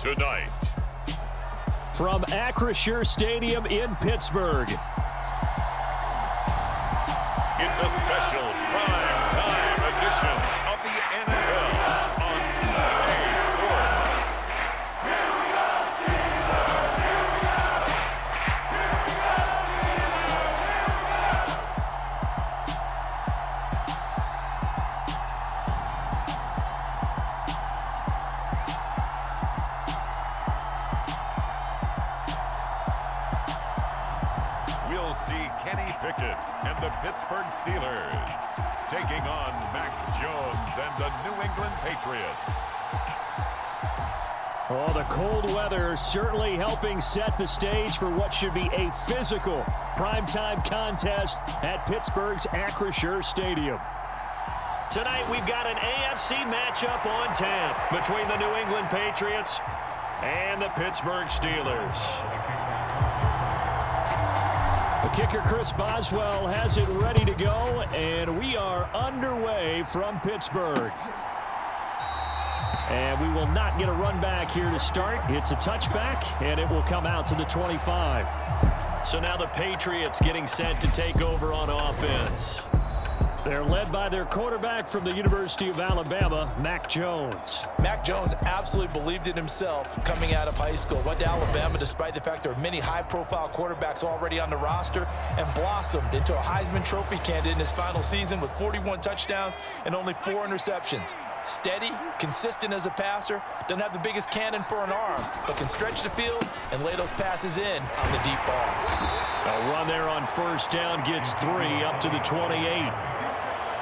tonight. From Acrisure Stadium in Pittsburgh, It's a special prime time edition of the NFL on EA Sports. We'll see Kenny Pickett and the Pittsburgh Steelers taking on Mac Jones and the New England Patriots. oh, the cold weather certainly helping set the stage for what should be a physical primetime contest at Pittsburgh's Acrisure Stadium. Tonight we've got an AFC matchup on tap between the New England Patriots and the Pittsburgh Steelers. The kicker, Chris Boswell, has it ready to go, and we are underway from Pittsburgh. And we will not get a run back here to start. It's a touchback, and it will come out to the 25. So now the Patriots getting set to take over on offense. They're led by their quarterback from the University of Alabama, Mac Jones. Mac Jones absolutely believed in himself coming out of high school. Went to Alabama despite the fact there are many high-profile quarterbacks already on the roster and blossomed into a Heisman Trophy candidate in his final season with 41 touchdowns and only 4 interceptions. Steady, consistent as a passer, doesn't have the biggest cannon for an arm, but can stretch the field and lay those passes in on the deep ball. A run there on first down gets 3 up to the 28.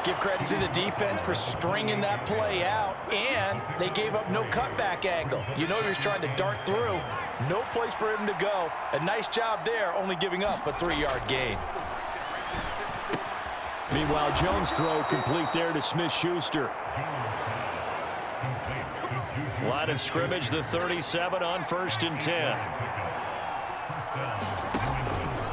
Give credit to the defense for stringing that play out, and they gave up no cutback angle. You know he was trying to dart through. No place for him to go. A nice job there, only giving up a 3-yard gain. Meanwhile, Jones' throw complete there to Smith-Schuster. Line of scrimmage, the 37 on 1st and 10.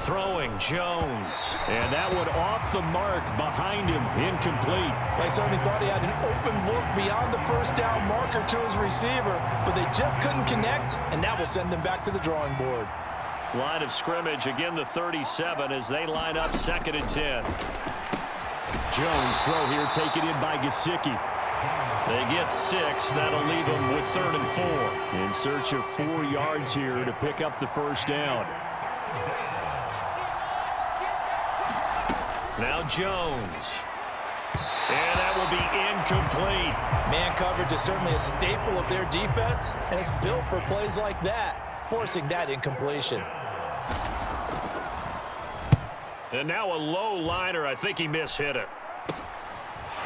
Throwing Jones, and that one off the mark behind him, incomplete. They certainly thought he had an open look beyond the first down marker to his receiver, but they just couldn't connect, and that will send them back to the drawing board. Line of scrimmage, again the 37 as they line up 2nd and 10. Jones throw here taken in by Gesicki. They get 6. That'll leave them with 3rd and 4. In search of 4 yards here to pick up the first down. Now Jones. And that will be incomplete. Man coverage is certainly a staple of their defense, and it's built for plays like that, forcing that incompletion. And now a low liner. I think he mishit it.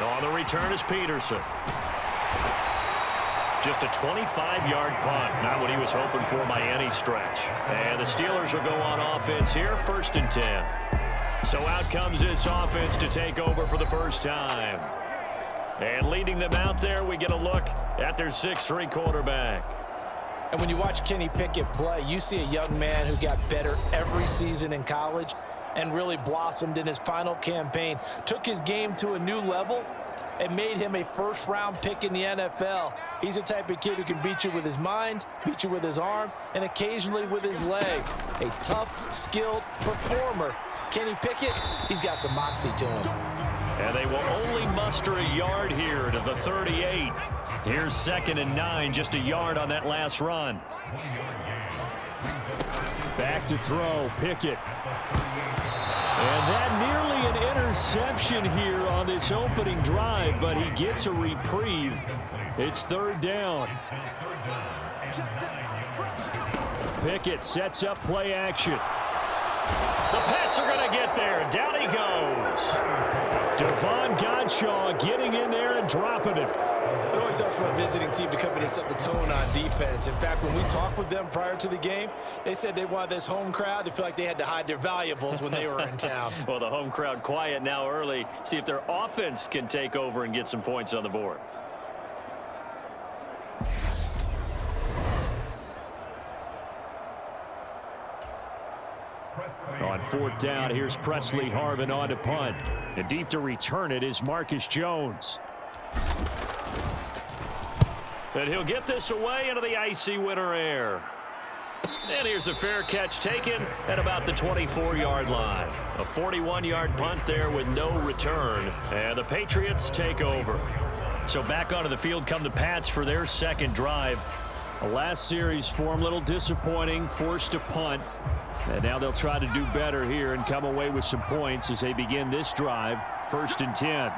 On the return is Peterson. Just a 25-yard punt. Not what he was hoping for by any stretch. And the Steelers will go on offense here, 1st and 10. So out comes this offense to take over for the first time. And leading them out there, we get a look at their 6'3" quarterback. And when you watch Kenny Pickett play, you see a young man who got better every season in college and really blossomed in his final campaign. Took his game to a new level and made him a first-round pick in the NFL. He's the type of kid who can beat you with his mind, beat you with his arm, and occasionally with his legs. A tough, skilled performer. Kenny Pickett, he's got some moxie to him. And they will only muster a yard here to the 38. Here's 2nd and 9, just a yard on that last run. Back to throw, Pickett. And that nearly an interception here on this opening drive, but he gets a reprieve. It's 3rd down. Pickett sets up play action. The Pats are going to get there. Down he goes. Devon Godshaw getting in there and dropping it. It always helps for a visiting team to come in and set the tone on defense. In fact, when we talked with them prior to the game, they said they wanted this home crowd to feel like they had to hide their valuables when they were in town. Well, the home crowd quiet now early. See if their offense can take over and get some points on the board. On 4th down, here's Presley Harvin on to punt. And deep to return it is Marcus Jones. And he'll get this away into the icy winter air. And here's a fair catch taken at about the 24-yard line. A 41-yard punt there with no return. And the Patriots take over. So back onto the field come the Pats for their second drive. The last series for them, a little disappointing, forced a punt. And now they'll try to do better here and come away with some points as they begin this drive. 1st and 10.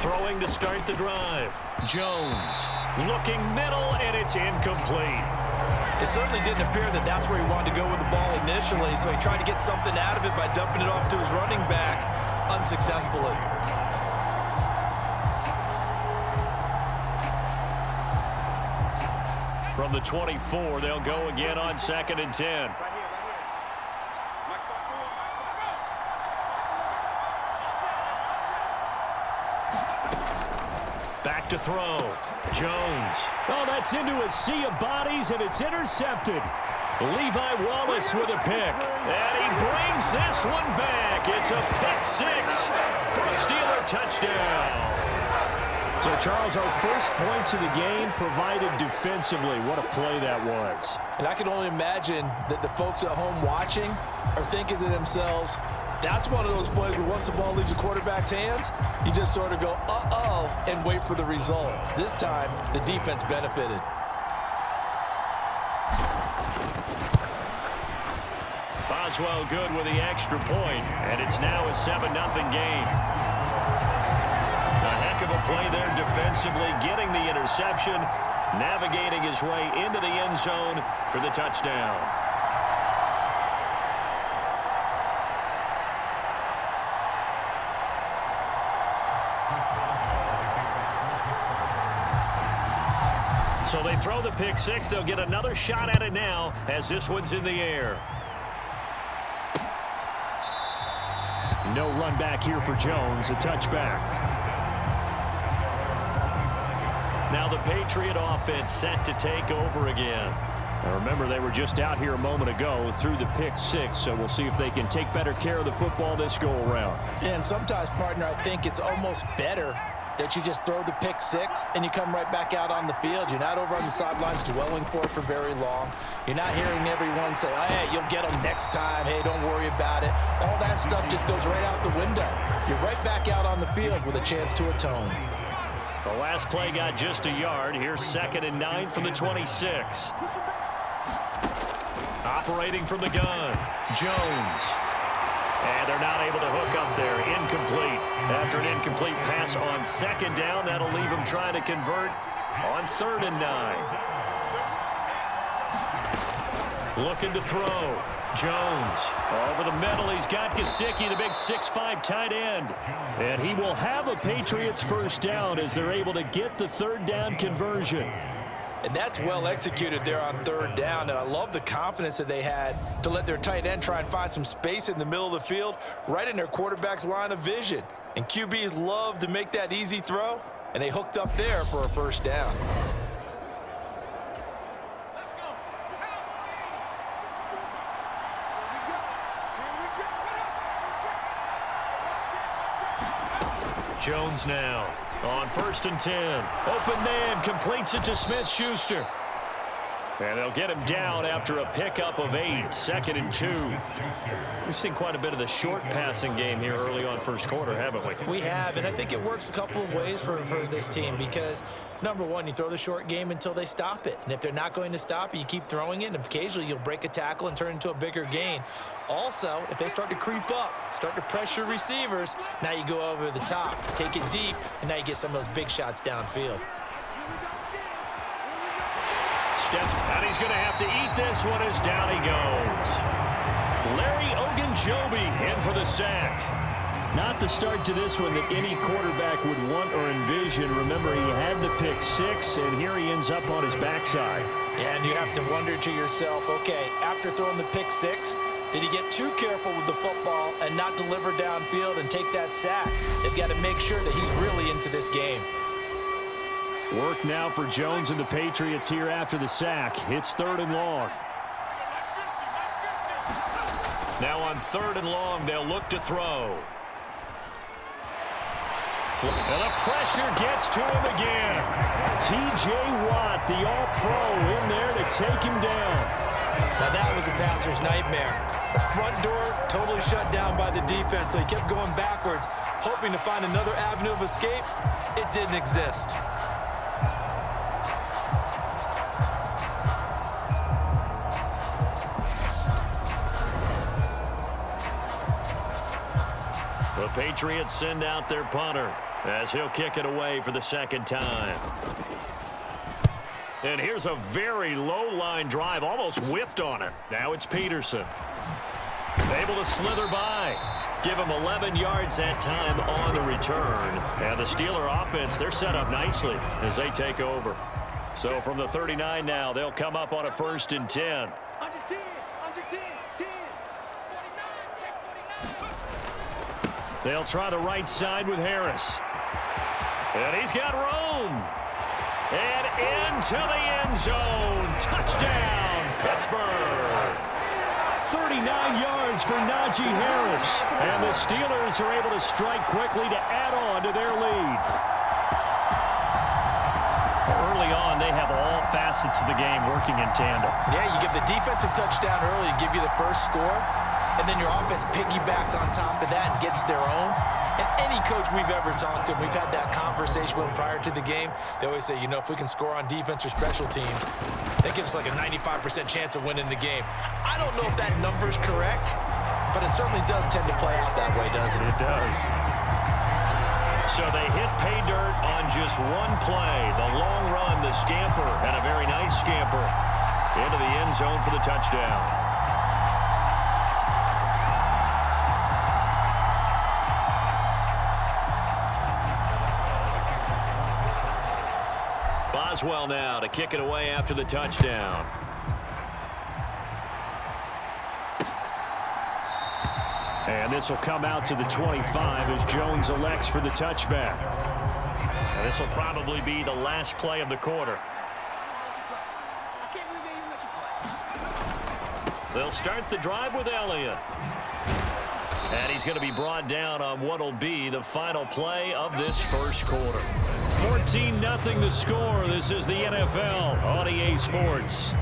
Throwing to start the drive. Jones looking middle, and it's incomplete. It certainly didn't appear that that's where he wanted to go with the ball initially, so he tried to get something out of it by dumping it off to his running back unsuccessfully. From the 24, they'll go again on 2nd and 10. Back to throw. Jones. Oh, that's into a sea of bodies, and it's intercepted. Levi Wallace with a pick. And he brings this one back. It's a pick six for a Steeler touchdown. So, Charles, our first points of the game provided defensively. What a play that was. And I can only imagine that the folks at home watching are thinking to themselves, that's one of those plays where once the ball leaves the quarterback's hands, you just sort of go, uh-oh, and wait for the result. This time, the defense benefited. Boswell good with the extra point, and it's now a 7-0 game. A heck of a play there defensively, getting the interception, navigating his way into the end zone for the touchdown. So they throw the pick six. They'll get another shot at it now as this one's in the air. No run back here for Jones. A touchback. Now the Patriot offense set to take over again. Now remember, they were just out here a moment ago through the pick six, so we'll see if they can take better care of the football this go-around. Yeah, and sometimes, partner, I think it's almost better that you just throw the pick six and you come right back out on the field. You're not over on the sidelines dwelling for it for very long. You're not hearing everyone say, oh, hey, you'll get them next time. Hey, don't worry about it. All that stuff just goes right out the window. You're right back out on the field with a chance to atone. The last play got just a yard. Here's 2nd and 9 from the 26. Operating from the gun. Jones. And they're not able to hook up there. Incomplete. After an incomplete pass on 2nd down, that'll leave them trying to convert on 3rd and 9. Looking to throw. Jones over the middle. He's got Gesicki, the big 6'5" tight end. And he will have a Patriots first down as they're able to get the 3rd down conversion. And that's well executed there on 3rd down. And I love the confidence that they had to let their tight end try and find some space in the middle of the field, right in their quarterback's line of vision. And QBs love to make that easy throw, and they hooked up there for a first down. Jones now on 1st and 10. Open man completes it to Smith-Schuster. And they'll get him down after a pickup of 8. 2nd and 2. We've seen quite a bit of the short passing game here early on first quarter, haven't we? We have, and I think it works a couple of ways for this team because, number one, you throw the short game until they stop it. And if they're not going to stop it, you keep throwing it, and occasionally you'll break a tackle and turn it into a bigger gain. Also, if they start to creep up, start to pressure receivers, now you go over the top, take it deep, and now you get some of those big shots downfield. Steps, and he's going to have to eat this one as down he goes. Larry Ogunjobi in for the sack. Not the start to this one that any quarterback would want or envision. Remember, he had the pick six, and here he ends up on his backside. Yeah, and you have to wonder to yourself, okay, after throwing the pick six, did he get too careful with the football and not deliver downfield and take that sack? They've got to make sure that he's really into this game. Work now for Jones and the Patriots here after the sack. It's 3rd and long. Now on 3rd and long, they'll look to throw. And the pressure gets to him again. T.J. Watt, the all-pro, in there to take him down. Now that was a passer's nightmare. The front door totally shut down by the defense, so he kept going backwards, hoping to find another avenue of escape. It didn't exist. The Patriots send out their punter as he'll kick it away for the second time. And here's a very low-line drive, almost whiffed on it. Now it's Peterson. Able to slither by. Give him 11 yards that time on the return. And the Steeler offense, they're set up nicely as they take over. So from the 39 now, they'll come up on a 1st and 10. Under 10, 10, 49, check 49. They'll try the right side with Harris. And he's got room. And into the end zone. Touchdown, Pittsburgh. 39 yards for Najee Harris. And the Steelers are able to strike quickly to add on to their lead. Early on, they have all facets of the game working in tandem. Yeah, you give the defensive touchdown early, give you the first score, and then your offense piggybacks on top of that and gets their own. And any coach we've ever talked to, we've had that conversation with them prior to the game, they always say, you know, if we can score on defense or special teams, that gives us like a 95% chance of winning the game. I don't know if that number's correct, but it certainly does tend to play out that way, doesn't it? It does. So they hit pay dirt on just one play. The long run, the scamper, and a very nice scamper into the end zone for the touchdown. Boswell now to kick it away after the touchdown. And this will come out to the 25 as Jones elects for the touchback. And this will probably be the last play of the quarter. They'll start the drive with Elliott. And he's going to be brought down on what will be the final play of this first quarter. 14-0 the score. This is the NFL on EA Sports.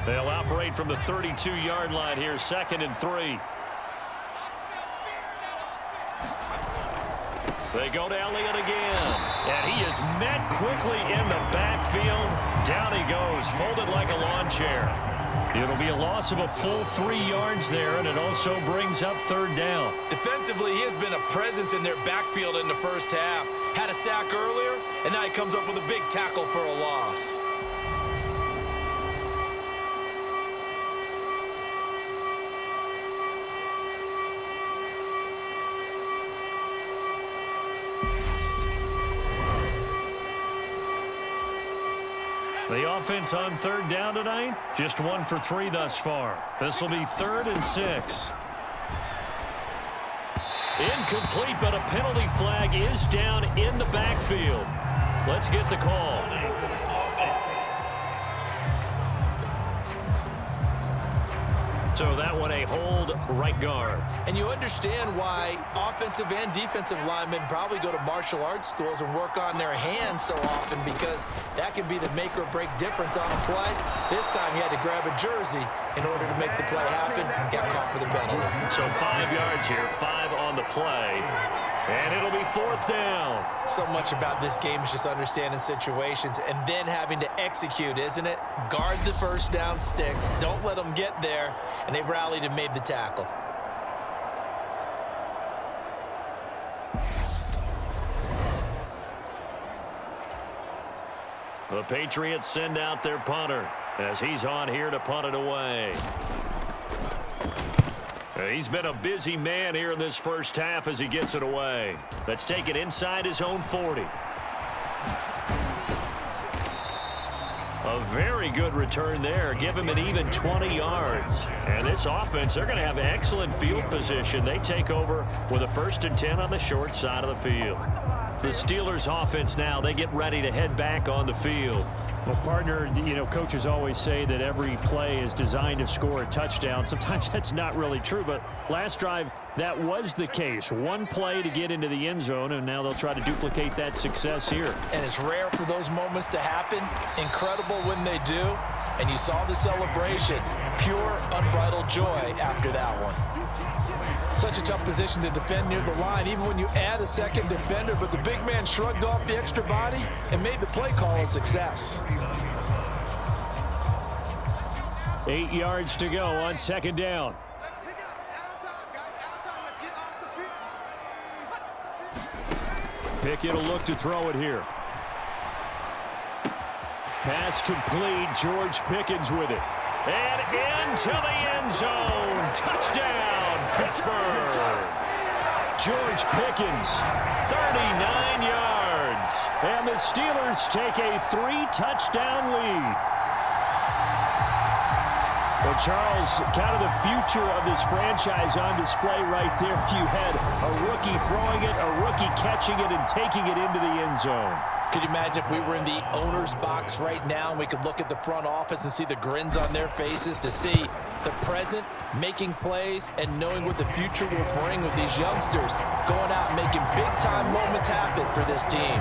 They'll operate from the 32-yard line here, 2nd and 3. They go to Elliott again. And he is met quickly in the backfield. Down he goes, folded like a lawn chair. It'll be a loss of a full 3 yards there, and it also brings up 3rd down. Defensively, he has been a presence in their backfield in the first half. Had a sack earlier, and now he comes up with a big tackle for a loss. The offense on 3rd down tonight, just 1 for 3 thus far. This will be 3rd and 6. Incomplete, but a penalty flag is down in the backfield. Let's get the call. So that one a hold right guard. And you understand why offensive and defensive linemen probably go to martial arts schools and work on their hands so often, because that can be the make or break difference on a play. This time he had to grab a jersey in order to make the play happen and got caught for the penalty. So 5 yards here, 5 on the play. And it'll be 4th down. So much about this game is just understanding situations and then having to execute, isn't it? Guard the first down sticks. Don't let them get there. And they rallied and made the tackle. The Patriots send out their punter as he's on here to punt it away. He's been a busy man here in this first half as he gets it away. Let's take it inside his own 40. A very good return there. Give him an even 20 yards. And this offense, they're going to have excellent field position. They take over with a 1st and 10 on the short side of the field. The Steelers offense now, they get ready to head back on the field. Well, partner, you know, coaches always say that every play is designed to score a touchdown. Sometimes that's not really true, but last drive, that was the case. One play to get into the end zone, and now they'll try to duplicate that success here. And it's rare for those moments to happen. Incredible when they do. And you saw the celebration. Pure, unbridled joy after that one. Such a tough position to defend near the line, even when you add a second defender, but the big man shrugged off the extra body and made the play call a success. 8 yards to go on second down. Let's pick it up. It's out time, guys. Out time. Let's get off the field. Pickett will look to throw it here. Pass complete. George Pickens with it. And into the end zone. Touchdown, Pittsburgh. George Pickens, 39 yards. And the Steelers take a 3-touchdown lead. Well, Charles, kind of the future of this franchise on display right there. You had a rookie throwing it, a rookie catching it, and taking it into the end zone. Could you imagine if we were in the owner's box right now and we could look at the front office and see the grins on their faces, to see the present making plays and knowing what the future will bring with these youngsters going out and making big-time moments happen for this team.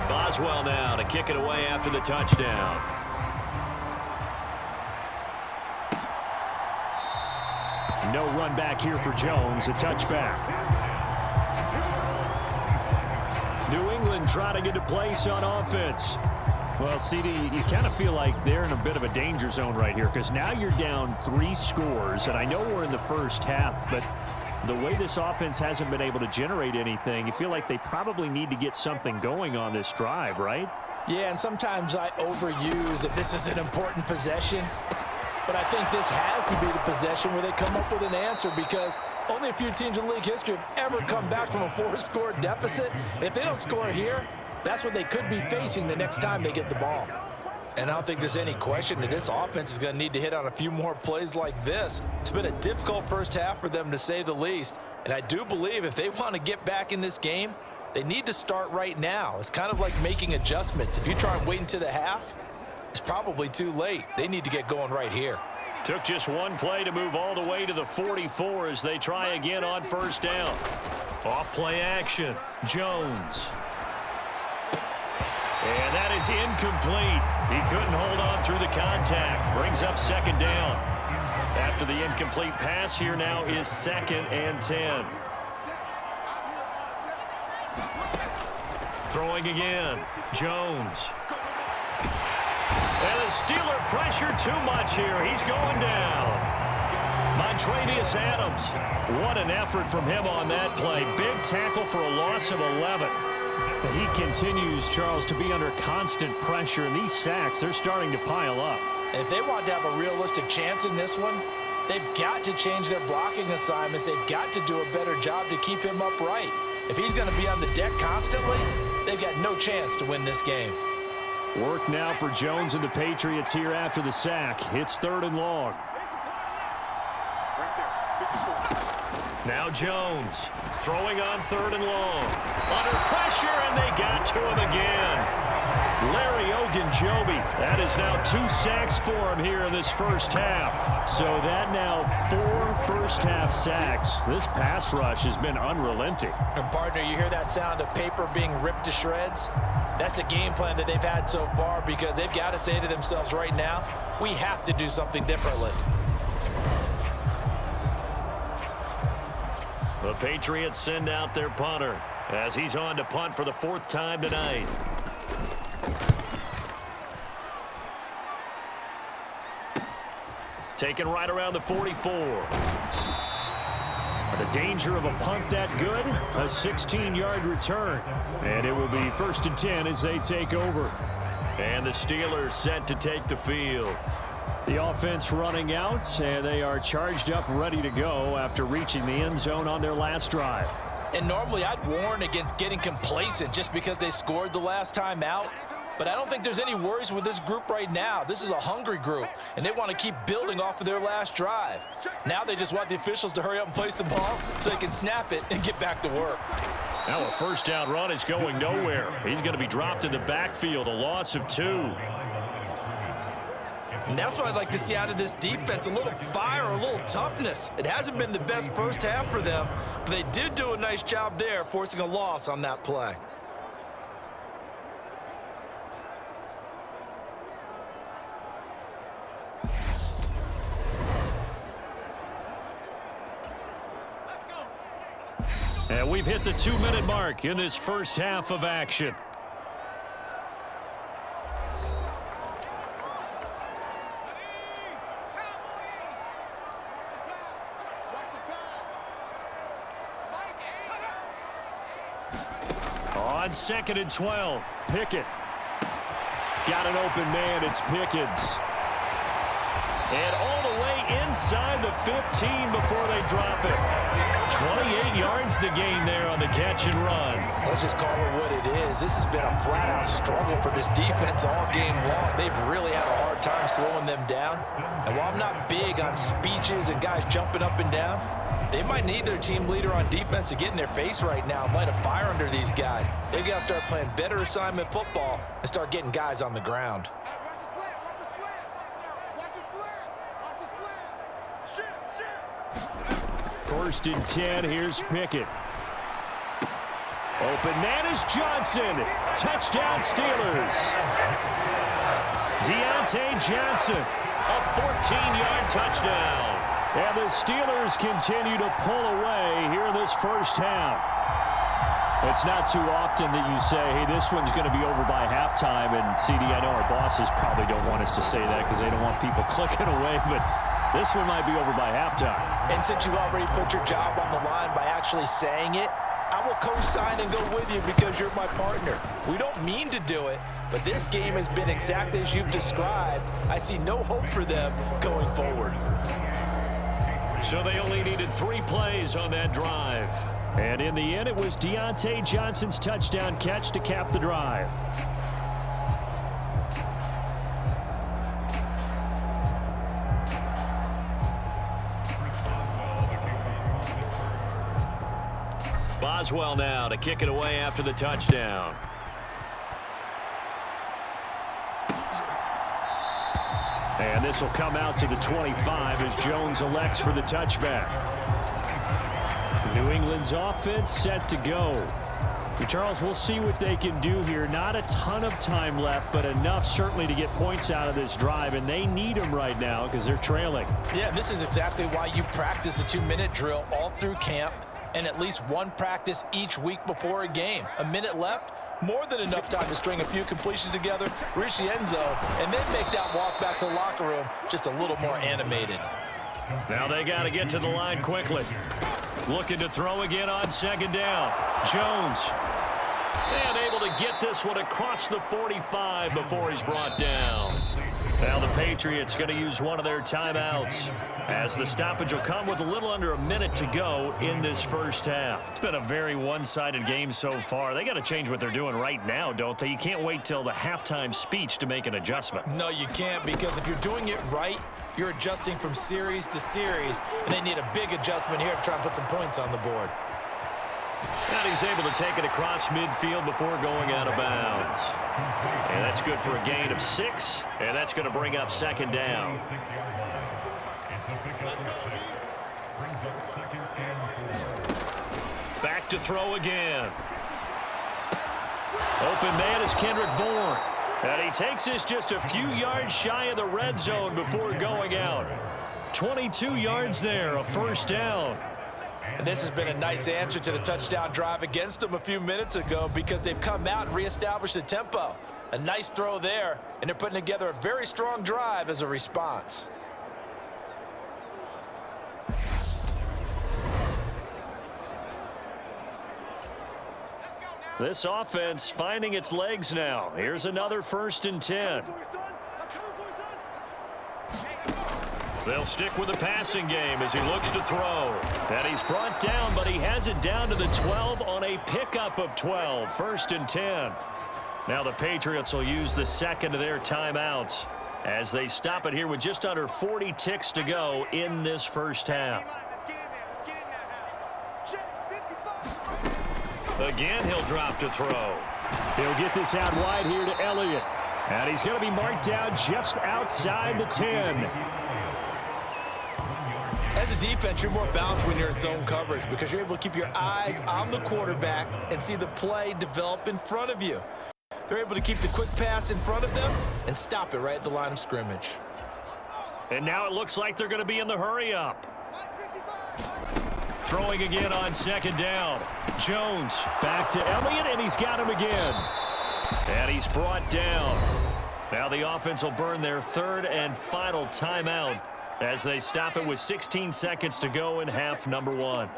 Boswell now to kick it away after the touchdown. No run back here for Jones, a touchback. New England trying to get a place on offense. Well, CD, you kind of feel like they're in a bit of a danger zone right here, because now you're down 3 scores, and I know we're in the first half, but the way this offense hasn't been able to generate anything, you feel like they probably need to get something going on this drive, right? Yeah, and sometimes I overuse if this is an important possession. But I think this has to be the possession where they come up with an answer, because only a few teams in league history have ever come back from a 4-score deficit. And if they don't score here, that's what they could be facing the next time they get the ball. And I don't think there's any question that this offense is going to need to hit on a few more plays like this. It's been a difficult first half for them, to say the least. And I do believe if they want to get back in this game, they need to start right now. It's kind of like making adjustments. If you try and wait until the half, it's probably too late. They need to get going right here. Took just one play to move all the way to the 44 as they try again on first down. Off play action. Jones. And that is incomplete. He couldn't hold on through the contact. Brings up second down. After the incomplete pass, here now is 2nd and 10. Throwing again. Jones. And the Steeler pressure too much here. He's going down. Montravius Adams. What an effort from him on that play. Big tackle for a loss of 11. He continues, Charles, to be under constant pressure, and these sacks, they're starting to pile up. And if they want to have a realistic chance in this one, they've got to change their blocking assignments. They've got to do a better job to keep him upright. If he's going to be on the deck constantly, they've got no chance to win this game. Work now for Jones and the Patriots here after the sack. It's 3rd and long. Now Jones throwing on 3rd and long. Under pressure, and they got to him again. Larry Ogunjobi. That is now 2 sacks for him here in this first half. So that now 4 first-half sacks. This pass rush has been unrelenting. And partner, you hear that sound of paper being ripped to shreds? That's the game plan that they've had so far, because they've got to say to themselves right now, we have to do something differently. The Patriots send out their punter as he's on to punt for the 4th time tonight. Taken right around the 44. The danger of a punt that good? A 16-yard return. And it will be 1st and 10 as they take over. And the Steelers set to take the field. The offense running out, and they are charged up, ready to go after reaching the end zone on their last drive. And normally I'd warn against getting complacent just because they scored the last time out. But I don't think there's any worries with this group right now. This is a hungry group, and they want to keep building off of their last drive. Now they just want the officials to hurry up and place the ball so they can snap it and get back to work. Now a first down run is going nowhere. He's going to be dropped in the backfield, a loss of 2. And that's what I'd like to see out of this defense, a little fire, a little toughness. It hasn't been the best first half for them, but they did do a nice job there, forcing a loss on that play. And we've hit the 2-minute mark in this first half of action. On 2nd and 12, Pickett. Got an open man, it's Pickens. And all the way inside the 15 before they drop it. 28 yards the gain there on the catch and run. Let's just call it what it is. This has been a flat-out struggle for this defense all game long. They've really had a hard time slowing them down. And while I'm not big on speeches and guys jumping up and down, they might need their team leader on defense to get in their face right now and light a fire under these guys. They've got to start playing better assignment football and start getting guys on the ground. First and 10, here's Pickett. Open man is Johnson. Touchdown Steelers. Deontay Johnson, a 14-yard touchdown. And the Steelers continue to pull away here in this first half. It's not too often that you say, hey, this one's going to be over by halftime. And CD, I know our bosses probably don't want us to say that because they don't want people clicking away, but this one might be over by halftime. And since you already put your job on the line by actually saying it, I will co-sign and go with you because you're my partner. We don't mean to do it, but this game has been exactly as you've described. I see no hope for them going forward. So they only needed 3 plays on that drive. And in the end, it was Deontay Johnson's touchdown catch to cap the drive. Boswell now to kick it away after the touchdown. And this will come out to the 25 as Jones elects for the touchback. New England's offense set to go. Charles, we'll see what they can do here. Not a ton of time left, but enough certainly to get points out of this drive, and they need them right now because they're trailing. Yeah, this is exactly why you practice a 2-minute drill all through camp and at least one practice each week before a game. A minute left, more than enough time to string a few completions together, reach the end zone, and then make that walk back to the locker room just a little more animated. Now they got to get to the line quickly. Looking to throw again on 2nd down. Jones. And able to get this one across the 45 before he's brought down. Now the Patriots going to use one of their timeouts as the stoppage will come with a little under a minute to go in this first half. It's been a very one-sided game so far. They got to change what they're doing right now, don't they? You can't wait till the halftime speech to make an adjustment. No, you can't, because if you're doing it right, you're adjusting from series to series, and they need a big adjustment here to try and put some points on the board. And he's able to take it across midfield before going out of bounds. And that's good for a gain of 6, and that's going to bring up 2nd down. Back to throw again. Open man is Kendrick Bourne. And he takes this just a few yards shy of the red zone before going out. 22 yards there, a first down. And this has been a nice answer to the touchdown drive against them a few minutes ago because they've come out and reestablished the tempo. A nice throw there, and they're putting together a very strong drive as a response. This offense finding its legs now. Here's another 1st and 10. They'll stick with the passing game as he looks to throw. And he's brought down, but he has it down to the 12 on a pickup of 12. 1st and 10. Now the Patriots will use the second of their timeouts as they stop it here with just under 40 ticks to go in this first half. Again, he'll drop to throw. He'll get this out wide here to Elliott. And he's going to be marked down just outside the 10. As a defense, you're more balanced when you're in zone coverage because you're able to keep your eyes on the quarterback and see the play develop in front of you. They're able to keep the quick pass in front of them and stop it right at the line of scrimmage. And now it looks like they're going to be in the hurry-up. Throwing again on 2nd down. Jones back to Elliott, and he's got him again. And he's brought down. Now the offense will burn their 3rd and final timeout as they stop it with 16 seconds to go in half number 1.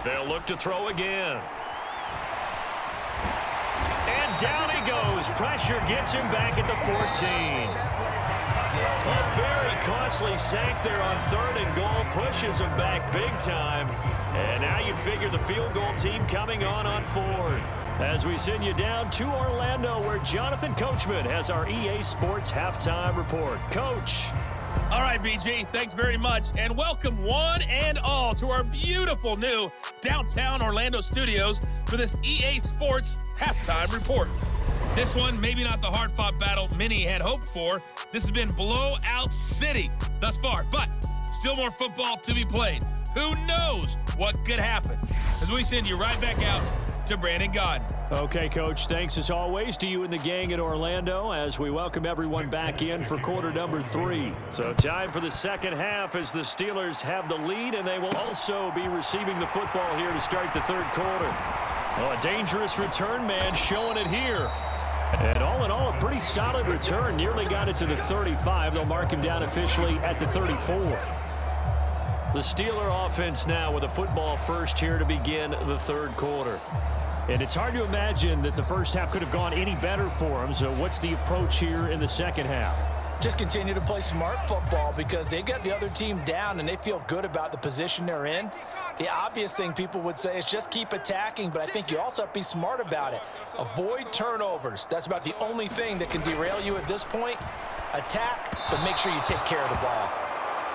They'll look to throw again. And down he goes. Pressure gets him back at the 14. A very costly sack there on 3rd and goal. Pushes him back big time. And now you figure the field goal team coming on 4th. As we send you down to Orlando, where Jonathan Coachman has our EA Sports Halftime Report. Coach. All right, BG, thanks very much, and welcome one and all to our beautiful new downtown Orlando studios for this EA Sports Halftime Report. This one, maybe not the hard-fought battle many had hoped for. This has been blowout city thus far, but still more football to be played. Who knows what could happen? As we send you right back out to Brandon Gaudin. Okay, Coach, thanks as always to you and the gang in Orlando as we welcome everyone back in for quarter number 3. So time for the second half as the Steelers have the lead, and they will also be receiving the football here to start the 3rd quarter. Well, a dangerous return man showing it here. And all in all, a pretty solid return. Nearly got it to the 35. They'll mark him down officially at the 34. The Steeler offense now with a football first here to begin the 3rd quarter. And it's hard to imagine that the first half could have gone any better for them. So what's the approach here in the second half? Just continue to play smart football because they got the other team down and they feel good about the position they're in. The obvious thing people would say is just keep attacking, but I think you also have to be smart about it. Avoid turnovers. That's about the only thing that can derail you at this point. Attack, but make sure you take care of the ball.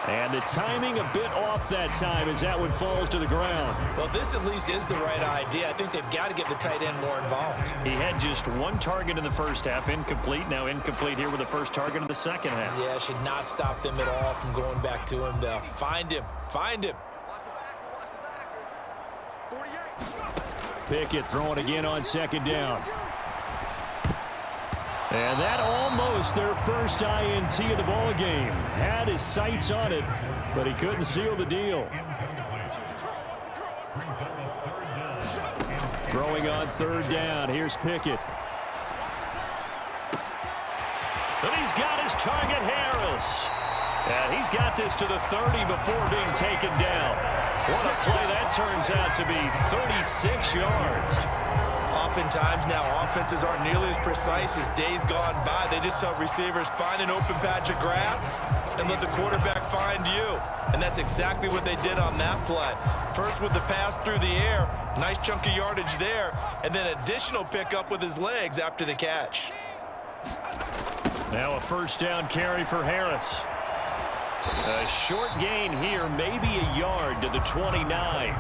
And the timing a bit off that time as that one falls to the ground. Well, this at least is the right idea. I think they've got to get the tight end more involved. He had just 1 target in the first half, incomplete. Now incomplete here with the first target in the second half. Yeah, should not stop them at all from going back to him, though. Find him. Find him. Pickett throwing again on 2nd down. And that almost their first INT of the ball game. Had his sights on it, but he couldn't seal the deal. Throwing on 3rd down. Here's Pickett. And he's got his target, Harris. And he's got this to the 30 before being taken down. What a play that turns out to be. 36 yards. Oftentimes now offenses aren't nearly as precise as days gone by. They just help receivers find an open patch of grass and let the quarterback find you. And that's exactly what they did on that play. First with the pass through the air, nice chunk of yardage there, and then additional pickup with his legs after the catch. Now a first down carry for Harris. A short gain here, maybe a yard to the 29.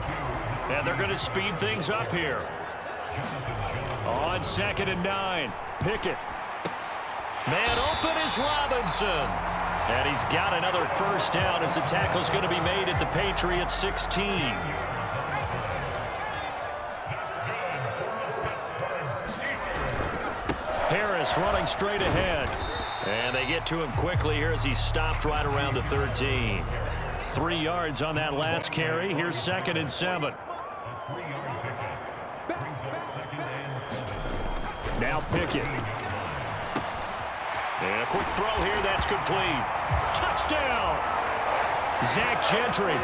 And they're going to speed things up here. On 2nd and 9, Pickett. Man open is Robinson. And he's got another first down as the tackle's going to be made at the Patriots 16. Harris running straight ahead. And they get to him quickly here as he stopped right around the 13. 3 yards on that last carry. Here's 2nd and 7. Now Pickett. And a quick throw here. That's complete. Touchdown! Zach Gentry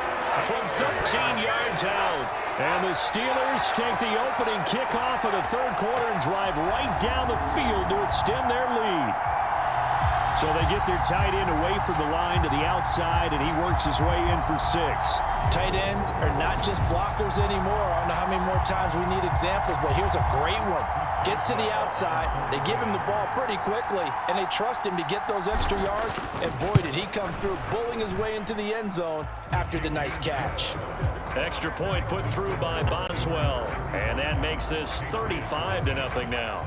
from 13 yards out. And the Steelers take the opening kickoff of the 3rd quarter and drive right down the field to extend their lead. So they get their tight end away from the line to the outside, and he works his way in for 6. Tight ends are not just blockers anymore. I don't know how many more times we need examples, but here's a great one. Gets to the outside, they give him the ball pretty quickly, and they trust him to get those extra yards, and boy, did he come through, bullying his way into the end zone after the nice catch. Extra point put through by Boswell, and that makes this 35-0 now.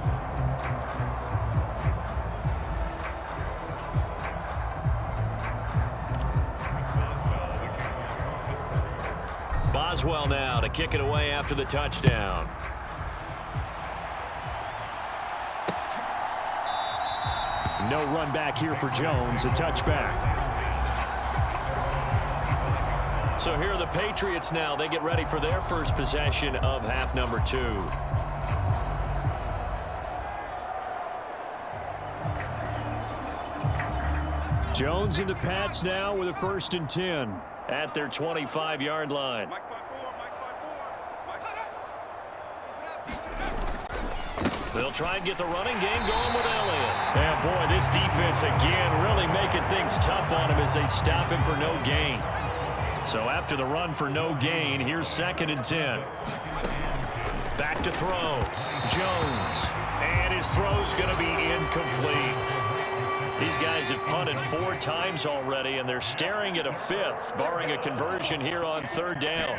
Boswell now to kick it away after the touchdown. No run back here for Jones, a touchback. So here are the Patriots now. They get ready for their first possession of half number 2. Jones and the Pats now with a 1st and 10. At their 25-yard line. Mike 5-4, Mike 5-4, Mike. They'll try and get the running game going with Elliott. And boy, this defense again really making things tough on him as they stop him for no gain. So after the run for no gain, here's 2nd and 10. Back to throw. Jones. And his throw's going to be incomplete. These guys have punted 4 times already, and they're staring at a 5th, barring a conversion here on 3rd down.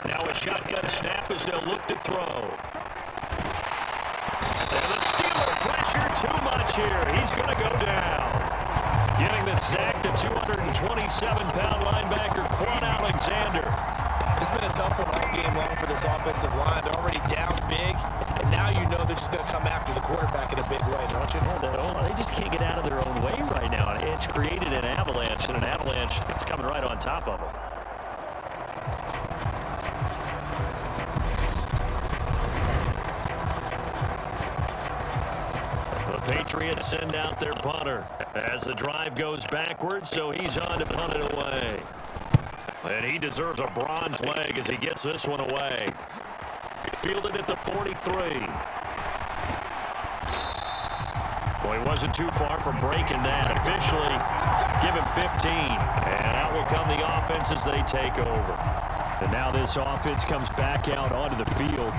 Now a shotgun snap as they'll look to throw. And the Steeler pressure too much here. He's going to go down. Getting the sack to 227-pound linebacker Quan Alexander. It's been a tough one all game long for this offensive line. They're already down big, and now you know they're just going to come after the quarterback in a big way, don't you? Yeah, they just can't get out of their own way right now. It's created an avalanche, and an avalanche that's coming right on top of them. The Patriots send out their punter as the drive goes backwards, so he's on to punt it away. And he deserves a bronze leg as he gets this one away. Fielded at the 43. Well, he wasn't too far from breaking that. Officially, give him 15. And out will come the offense as they take over. And now this offense comes back out onto the field.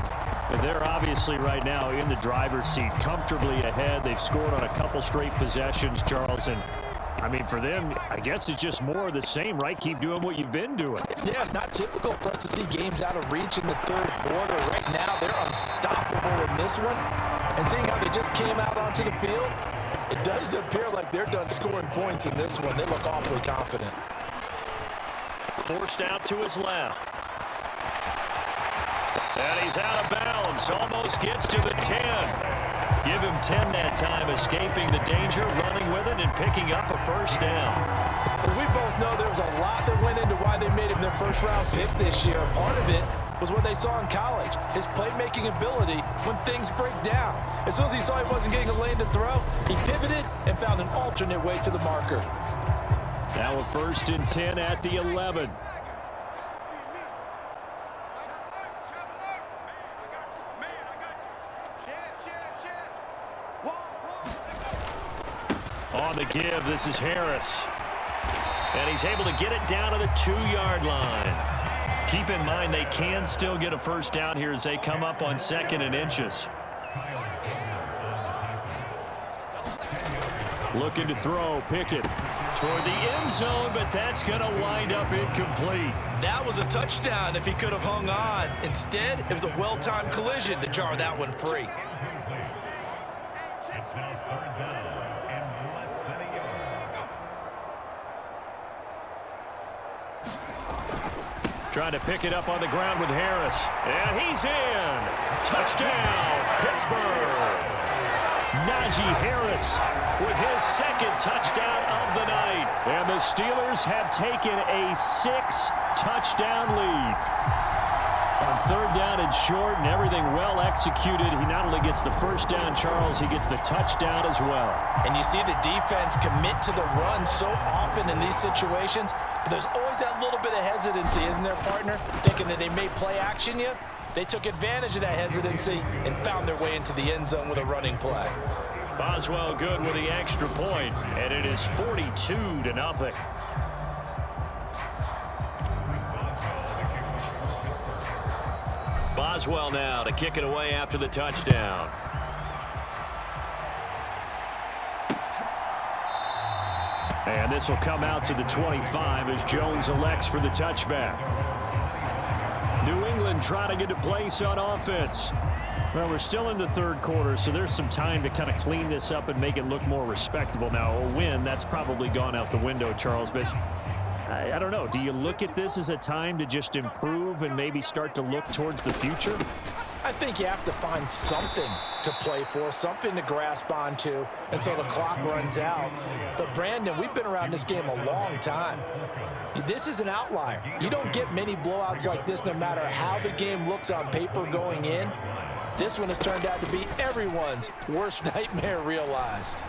And they're obviously right now in the driver's seat, comfortably ahead. They've scored on a couple straight possessions, Charles. And I mean, for them, I guess it's just more of the same, right? Keep doing what you've been doing. Yeah, it's not typical for us to see games out of reach in the 3rd quarter. Right now, they're unstoppable in this one. And seeing how they just came out onto the field, it does appear like they're done scoring points in this one. They look awfully confident. Forced out to his left. And he's out of bounds. Almost gets to the 10. Give him 10 that time, escaping the danger, running with it, and picking up a 1st down. We both know there was a lot that went into why they made him their 1st-round pick this year. Part of it was what they saw in college, his playmaking ability when things break down. As soon as he saw he wasn't getting a lane to throw, he pivoted and found an alternate way to the marker. Now a 1st and 10 at the 11. On the give, this is Harris. And he's able to get it down to the 2-yard line. Keep in mind they can still get a 1st down here as they come up on 2nd and inches. Looking to throw, Pickett toward the end zone, but that's going to wind up incomplete. That was a touchdown if he could have hung on. Instead, it was a well-timed collision to jar that one free. Trying to pick it up on the ground with Harris. And he's in. Touchdown, Pittsburgh. Najee Harris with his 2nd touchdown of the night. And the Steelers have taken a 6-touchdown lead. On 3rd down and short and everything well executed, he not only gets the 1st down, Charles, he gets the touchdown as well. And you see the defense commit to the run so often in these situations. But there's always that little bit of hesitancy, isn't there, partner? Thinking that they may play action you. They took advantage of that hesitancy and found their way into the end zone with a running play. Boswell good with the extra point, and it is 42-0. Boswell now to kick it away after the touchdown. And this will come out to the 25 as Jones elects for the touchback. New England trying to get a place on offense. Well, we're still in the third quarter, so there's some time to kind of clean this up and make it look more respectable. Now, a win, that's probably gone out the window, Charles, but I don't know. Do you look at this as a time to just improve and maybe start to look towards the future? I think you have to find something to play for, something to grasp onto until the clock runs out. But, Brandon, we've been around this game a long time. This is an outlier. You don't get many blowouts like this no matter how the game looks on paper going in. This one has turned out to be everyone's worst nightmare realized.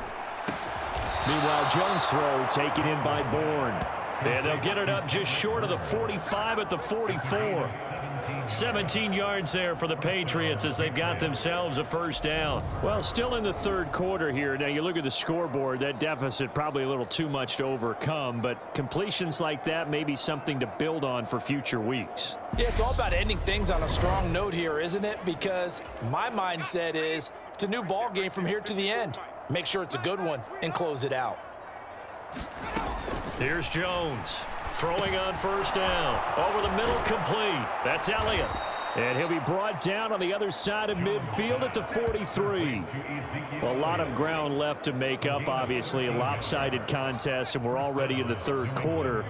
Meanwhile, Jones' throw taken in by Bourne. And they'll get it up just short of the 45 at the 44. 17 yards there for the Patriots as they've got themselves a first down. Well, still in the third quarter here. Now, you look at the scoreboard, that deficit probably a little too much to overcome, but completions like that may be something to build on for future weeks. Yeah, it's all about ending things on a strong note here, isn't it? Because my mindset is it's a new ball game from here to the end. Make sure it's a good one and close it out. Here's Jones. Throwing on first down. Over the middle, complete. That's Elliott. And he'll be brought down on the other side of midfield at the 43. A lot of ground left to make up, obviously. A lopsided contest, and we're already in the third quarter.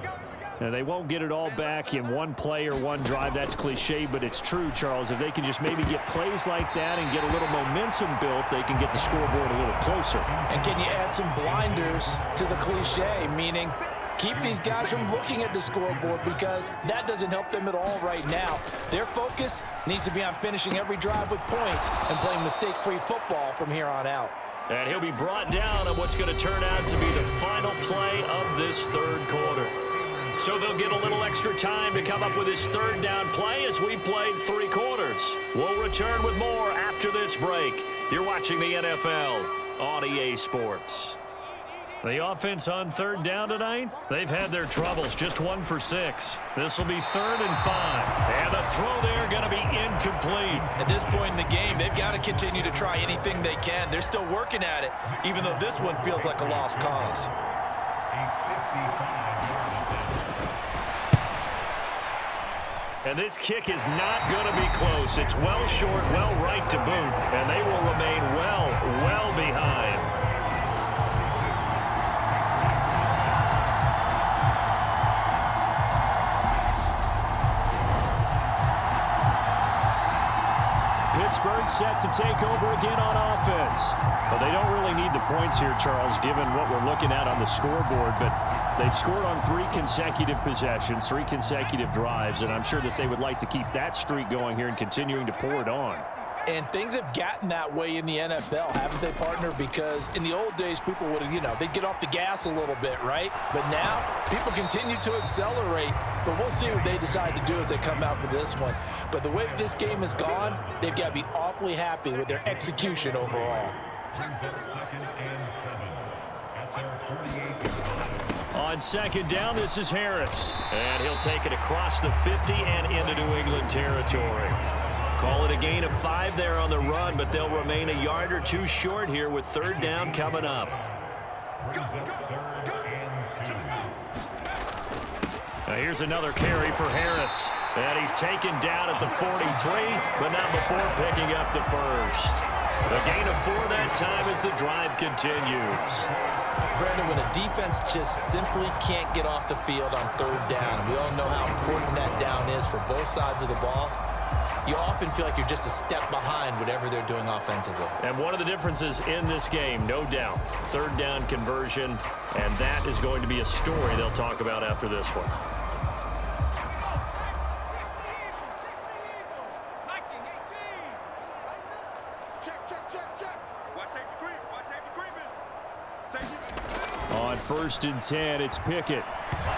And they won't get it all back in one play or one drive. That's cliche, but it's true, Charles. If they can just maybe get plays like that and get a little momentum built, they can get the scoreboard a little closer. And can you add some blinders to the cliche, meaning keep these guys from looking at the scoreboard because that doesn't help them at all right now. Their focus needs to be on finishing every drive with points and playing mistake-free football from here on out. And he'll be brought down on what's going to turn out to be the final play of this third quarter. So they'll get a little extra time to come up with his third down play as we played three quarters. We'll return with more after this break. You're watching the NFL on EA Sports. The offense on third down tonight, they've had their troubles, just 1 for 6. This will be 3rd and 5. And the throw there going to be incomplete. At this point in the game, they've got to continue to try anything they can. They're still working at it, even though this one feels like a lost cause. And this kick is not going to be close. It's well short, well right to boot, and they will remain well behind. Pittsburgh set to take over again on offense. Well, they don't really need the points here, Charles, given what we're looking at on the scoreboard, but they've scored on 3 consecutive possessions, 3 consecutive drives, and I'm sure that they would like to keep that streak going here and continuing to pour it on. And things have gotten that way in the NFL, haven't they, partner? Because in the old days, people would have, they'd get off the gas a little bit, right? But now, people continue to accelerate. But we'll see what they decide to do as they come out for this one. But the way this game has gone, they've got to be awfully happy with their execution overall. On second down, this is Harris. And he'll take it across the 50 and into New England territory. Call it a gain of 5 there on the run, but they'll remain a yard or 2 short here with third down coming up. Now here's another carry for Harris. And he's taken down at the 43, but not before picking up the first. A gain of 4 that time as the drive continues. Brandon, when a defense just simply can't get off the field on third down, and we all know how important that down is for both sides of the ball, you often feel like you're just a step behind whatever they're doing offensively. And one of the differences in this game, no doubt, third down conversion, and that is going to be a story they'll talk about after this one. On 1st and 10, it's Pickett.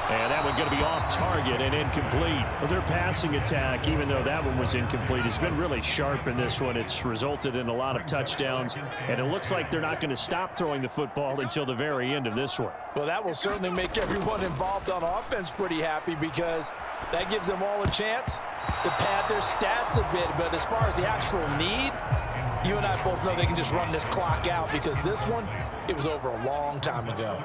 And that one going to be off target and incomplete. Well, their passing attack, even though that one was incomplete, has been really sharp in this one. It's resulted in a lot of touchdowns, and it looks like they're not going to stop throwing the football until the very end of this one. Well, that will certainly make everyone involved on offense pretty happy because that gives them all a chance to pad their stats a bit. But as far as the actual need, you and I both know they can just run this clock out because this one, it was over a long time ago.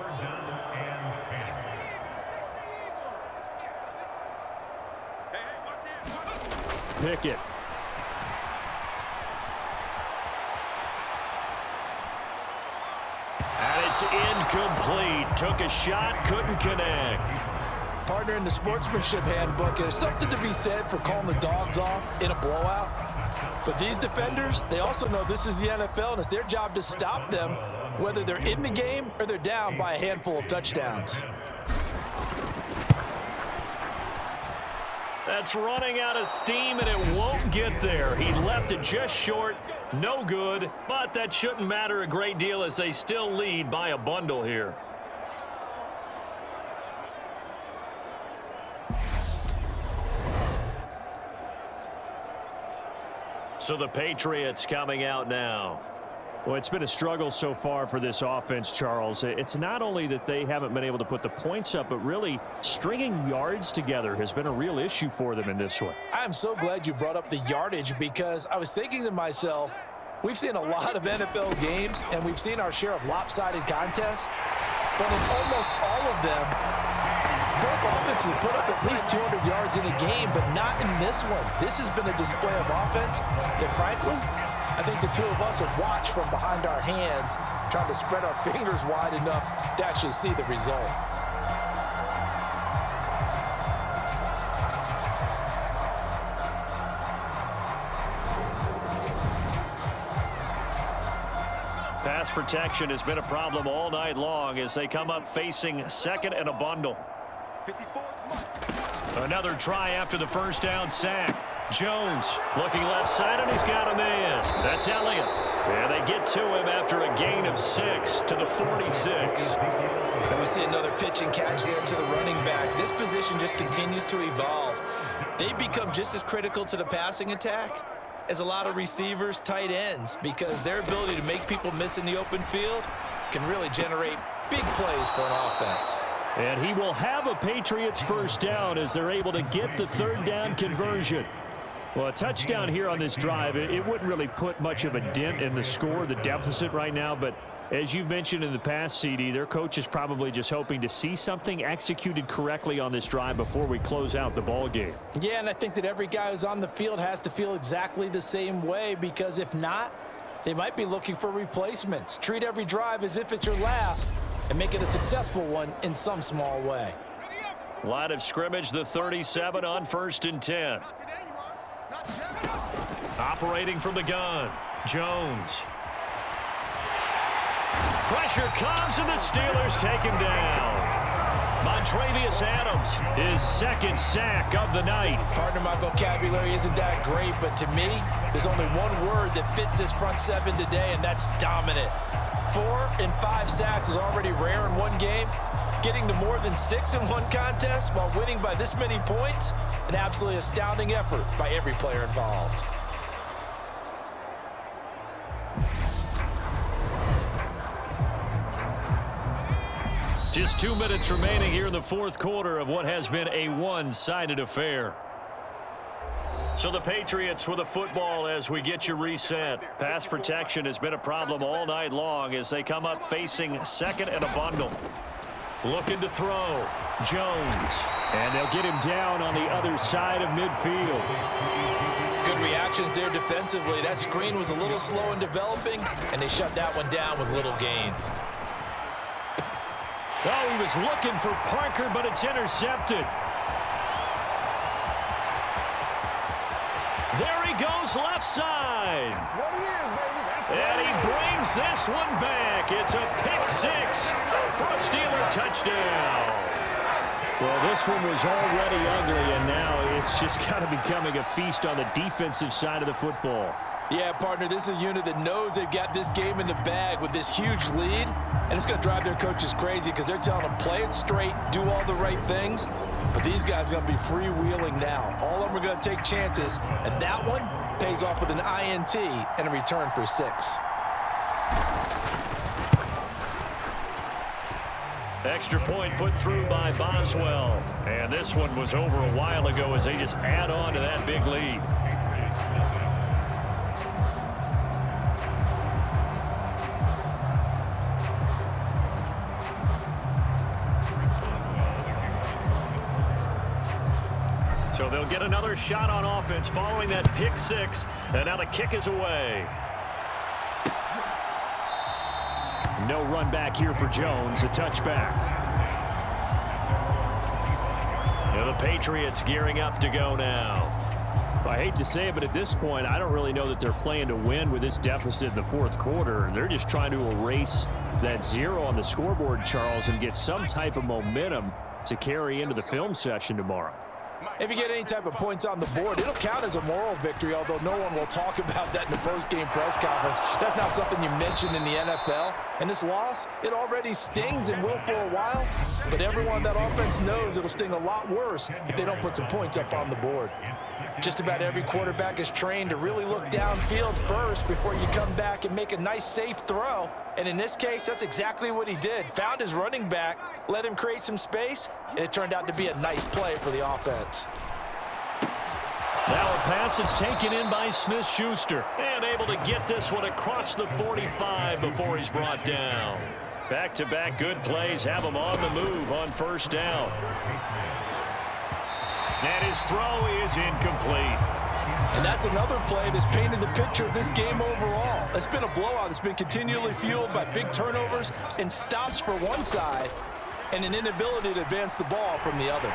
Pickett. And it's incomplete. Took a shot, couldn't connect. Partner, in the sportsmanship handbook, there's something to be said for calling the dogs off in a blowout. But these defenders, they also know this is the NFL, and it's their job to stop them, whether they're in the game or they're down by a handful of touchdowns. That's running out of steam, and it won't get there. He left it just short. No good, but that shouldn't matter a great deal as they still lead by a bundle here. So the Patriots coming out now. Well, it's been a struggle so far for this offense, Charles. It's not only that they haven't been able to put the points up, but really stringing yards together has been a real issue for them in this one. I'm so glad you brought up the yardage because I was thinking to myself, we've seen a lot of NFL games and we've seen our share of lopsided contests, but in almost all of them, both offenses put up at least 200 yards in a game, but not in this one. This has been a display of offense that, frankly, I think the two of us have watched from behind our hands, trying to spread our fingers wide enough to actually see the result. Pass protection has been a problem all night long as they come up facing second and a bundle. Another try after the first down sack. Jones looking left side, and he's got a man. That's Elliott. And they get to him after a gain of 6 to the 46. And we see another pitch and catch there to the running back. This position just continues to evolve. They become just as critical to the passing attack as a lot of receivers, tight ends, because their ability to make people miss in the open field can really generate big plays for an offense. And he will have a Patriots first down as they're able to get the third down conversion. Well, a touchdown here on this drive, it wouldn't really put much of a dent in the score, the deficit right now. But as you've mentioned in the past, CD, their coach is probably just hoping to see something executed correctly on this drive before we close out the ball game. Yeah, and I think that every guy who's on the field has to feel exactly the same way, because if not, they might be looking for replacements. Treat every drive as if it's your last and make it a successful one in some small way. Line of scrimmage, the 37 on 1st and 10. Operating from the gun, Jones. Pressure comes, and the Steelers take him down. Montravius Adams, his second sack of the night. Partner, my vocabulary isn't that great, but to me, there's only one word that fits this front seven today, and that's dominant. 4 and 5 sacks is already rare in one game. Getting to more than 6 in one contest while winning by this many points, an absolutely astounding effort by every player involved. Just 2 minutes remaining here in the fourth quarter of what has been a one-sided affair. So the Patriots with the football as we get you reset. Pass protection has been a problem all night long as they come up facing second and a bundle. Looking to throw. Jones. And they'll get him down on the other side of midfield. Good reactions there defensively. That screen was a little slow in developing, and they shut that one down with little gain. Oh, he was looking for Parker, but it's intercepted. There he goes, left side. That's what he is, baby. That's what And he brings this one back. It's a pick-6 for a Steeler touchdown. Well, this one was already ugly, and now it's just kind of becoming a feast on the defensive side of the football. Yeah, partner, this is a unit that knows they've got this game in the bag with this huge lead, and it's going to drive their coaches crazy because they're telling them play it straight, do all the right things, but these guys are going to be freewheeling now. All of them are going to take chances, and that one pays off with an INT and a return for 6. Extra point put through by Boswell. And this one was over a while ago as they just add on to that big lead. So they'll get another shot on offense following that pick 6. And now the kick is away. No run back here for Jones. A touchback. Now the Patriots gearing up to go now. I hate to say it, but at this point, I don't really know that they're playing to win with this deficit in the fourth quarter. They're just trying to erase that 0 on the scoreboard, Charles, and get some type of momentum to carry into the film session tomorrow. If you get any type of points on the board, it'll count as a moral victory, although no one will talk about that in the post-game press conference. That's not something you mention in the NFL. And this loss, it already stings and will for a while, but everyone that offense knows it'll sting a lot worse if they don't put some points up on the board. Just about every quarterback is trained to really look downfield first before you come back and make a nice, safe throw. And in this case, that's exactly what he did. Found his running back, let him create some space, and it turned out to be a nice play for the offense. Now a pass that's taken in by Smith-Schuster. And able to get this one across the 45 before he's brought down. Back-to-back good plays have him on the move on first down. And his throw is incomplete. And that's another play that's painted the picture of this game overall. It's been a blowout. It's been continually fueled by big turnovers and stops for one side and an inability to advance the ball from the other.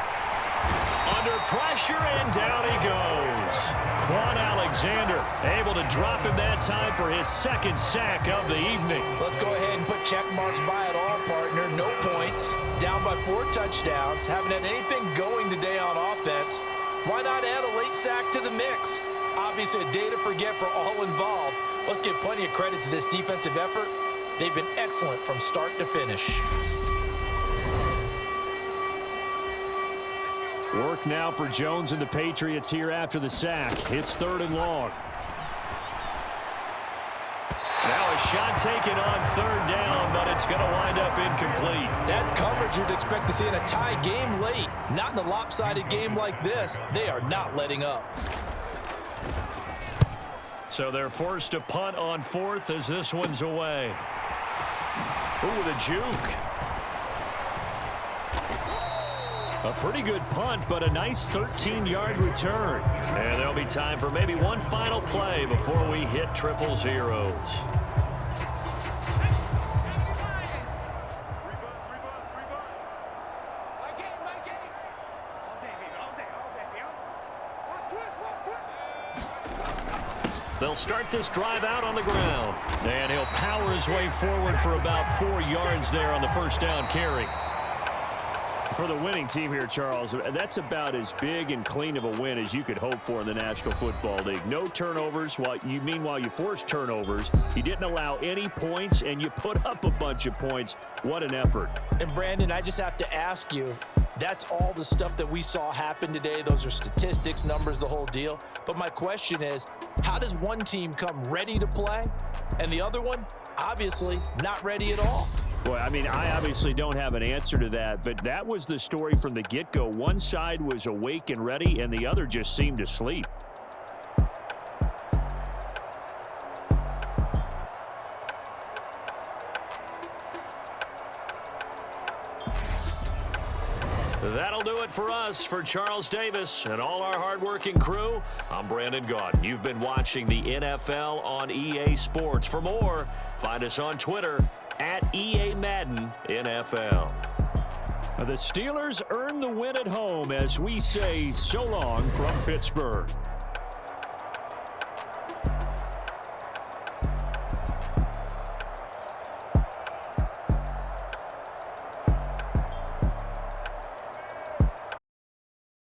Under pressure, and down he goes. Quan Alexander able to drop him that time for his second sack of the evening. Let's go ahead and put check marks by it all, partner. No points. Down by 4 touchdowns. Haven't had anything going today on offense. Why not add a late sack to the mix? Obviously a day to forget for all involved. Let's give plenty of credit to this defensive effort. They've been excellent from start to finish. Work now for Jones and the Patriots here after the sack. It's 3rd and long. Now a shot taken on 3rd down, but it's going to wind up incomplete. That's coverage you'd expect to see in a tie game late. Not in a lopsided game like this. They are not letting up. So they're forced to punt on 4th as this one's away. Ooh, the juke. A pretty good punt, but a nice 13-yard return. And there'll be time for maybe one final play before we hit 000. They'll start this drive out on the ground. And he'll power his way forward for about 4 yards there on the first down carry. For the winning team here, Charles, that's about as big and clean of a win as you could hope for in the National Football League. No turnovers. Meanwhile, you forced turnovers. You didn't allow any points, and you put up a bunch of points. What an effort. And, Brandon, I just have to ask you, that's all the stuff that we saw happen today. Those are statistics, numbers, the whole deal. But my question is, how does one team come ready to play, and the other one, obviously, not ready at all? Well, I mean, I obviously don't have an answer to that, but that was the story from the get-go. One side was awake and ready, and the other just seemed to sleep. That'll do it for us. For Charles Davis and all our hardworking crew, I'm Brandon Gaudin. You've been watching the NFL on EA Sports. For more, find us on Twitter at EA Madden NFL. The Steelers earn the win at home as we say so long from Pittsburgh.